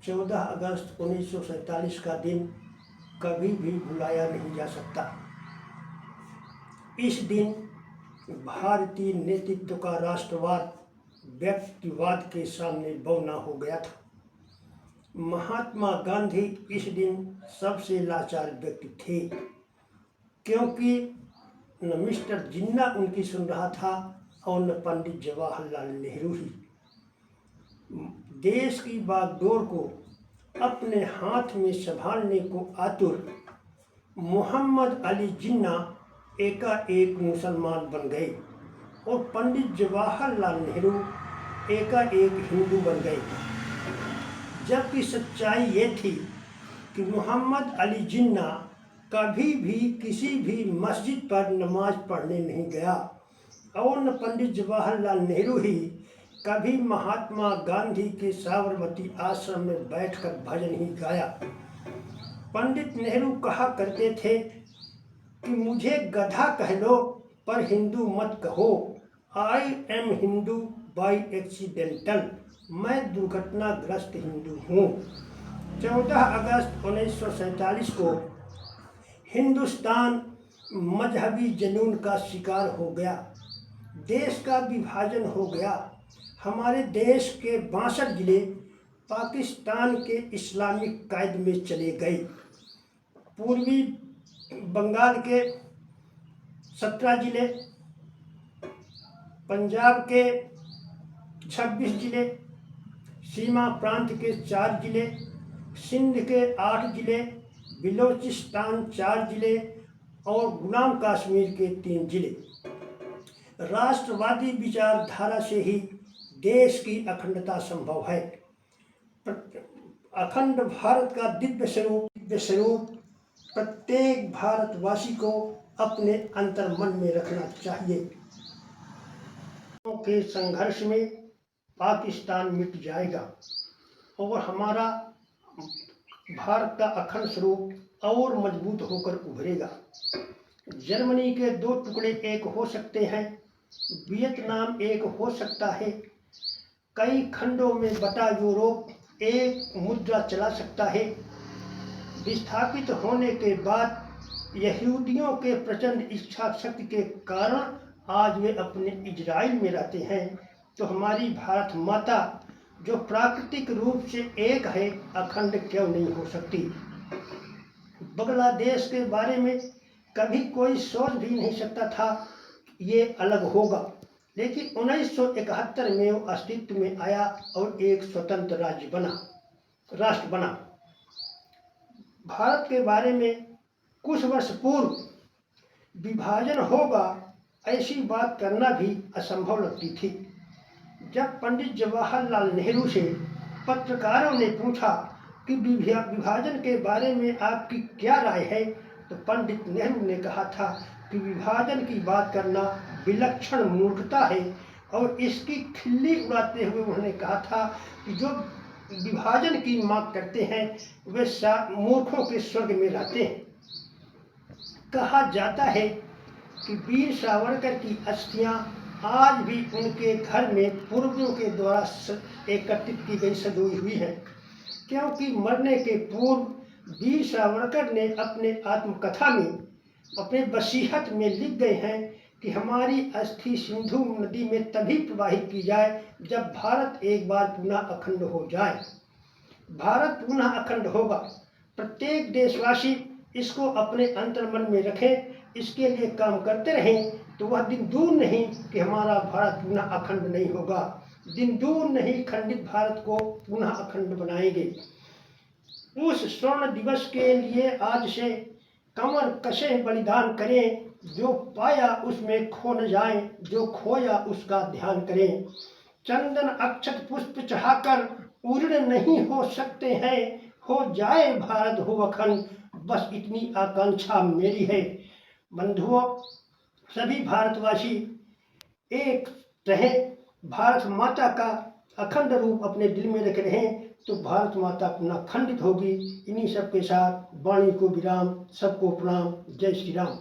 14 अगस्त 1947 का दिन कभी भी भुलाया नहीं जा सकता। इस दिन भारतीय नेतृत्व का राष्ट्रवाद व्यक्तिवाद के सामने बौना हो गया था। महात्मा गांधी इस दिन सबसे लाचार व्यक्ति थे, क्योंकि न मिस्टर जिन्ना उनकी सुन रहा था और न पंडित जवाहरलाल नेहरू ही। देश की बागडोर को अपने हाथ में संभालने को आतुर मोहम्मद अली जिन्ना एकाएक मुसलमान बन गए और पंडित जवाहरलाल नेहरू एकाएक हिंदू बन गए। जबकि सच्चाई ये थी कि मोहम्मद अली जिन्ना कभी भी किसी भी मस्जिद पर नमाज पढ़ने नहीं गया और न पंडित जवाहरलाल नेहरू ही कभी महात्मा गांधी के साबरमती आश्रम में बैठकर भजन ही गाया। पंडित नेहरू कहा करते थे कि मुझे गधा कह लो पर हिंदू मत कहो। I am Hindu by accidental, मैं दुर्घटनाग्रस्त हिंदू हूँ। 14 अगस्त 1947 को हिंदुस्तान मजहबी जुनून का शिकार हो गया। देश का विभाजन हो गया। हमारे देश के 62 जिले पाकिस्तान के इस्लामिक कैद में चले गए। पूर्वी बंगाल के 17 जिले, पंजाब के 26 जिले, सीमा प्रांत के 4 जिले, सिंध के 8 जिले, बलूचिस्तान 4 जिले और गुलाम कश्मीर के 3 जिले। राष्ट्रवादी विचारधारा से ही देश की अखंडता संभव है। अखंड भारत का दिव्य स्वरूप प्रत्येक भारतवासी को अपने अंतर्मन में रखना चाहिए। के संघर्ष में पाकिस्तान मिट जाएगा और हमारा भारत का अखंड स्वरूप और मजबूत होकर उभरेगा। जर्मनी के 2 टुकड़े एक हो सकते हैं, वियतनाम एक हो सकता है, कई खंडों में बटा यूरोप एक मुद्रा चला सकता है। विस्थापित होने के बाद यहूदियों के प्रचंड इच्छा शक्ति के कारण आज वे अपने इजराइल में रहते हैं, तो हमारी भारत माता जो प्राकृतिक रूप से एक है, अखंड क्यों नहीं हो सकती। बांग्लादेश के बारे में कभी कोई सोच भी नहीं सकता था ये अलग होगा, लेकिन 1971 में वो अस्तित्व में आया और एक स्वतंत्र राष्ट्र बना। भारत के बारे में कुछ वर्ष पूर्व विभाजन होगा ऐसी बात करना भी असंभव लगती थी। जब पंडित जवाहरलाल नेहरू से पत्रकारों ने पूछा कि विभाजन के बारे में आपकी क्या राय है, तो पंडित नेहरू ने कहा था कि विभाजन की बात करना विलक्षण मूर्खता है और इसकी खिल्ली उड़ाते हुए उन्होंने कहा था कि जो विभाजन की मांग करते हैं वे मूर्खों के स्वर्ग में रहते हैं। कहा जाता है कि वीर सावरकर की अस्थियां आज भी उनके घर में पूर्वजों के द्वारा एकत्रित की गई सजोई हुई है, क्योंकि मरने के पूर्व वीर सावरकर ने अपने आत्मकथा में अपने वसीयत में लिख गए हैं कि हमारी अस्थि सिंधु नदी में तभी प्रवाहित की जाए जब भारत एक बार पुनः अखंड हो जाए। भारत पुनः अखंड होगा। प्रत्येक देशवासी इसको अपने अंतर्मन में रखें, इसके लिए काम करते रहें, तो वह दिन दूर नहीं कि हमारा भारत पुनः अखंड नहीं होगा। दिन दूर नहीं, खंडित भारत को पुनः अखंड बनाएंगे। उस स्वर्ण दिवस के लिए आज से कमर कसे बलिदान करें, जो पाया उसमें खो न जाए, जो खोया उसका ध्यान करें। चंदन अक्षत पुष्प चढ़ाकर उड़ नहीं हो सकते हैं, हो जाए भारत हो अखंड, बस इतनी आकांक्षा मेरी है। बंधुओं, सभी भारतवासी एक रहे, भारत माता का अखंड रूप अपने दिल में रख रहें, तो भारत माता पुनः खंडित होगी। इन्हीं सब के साथ वाणी को विराम। सबको प्रणाम। जय श्री राम।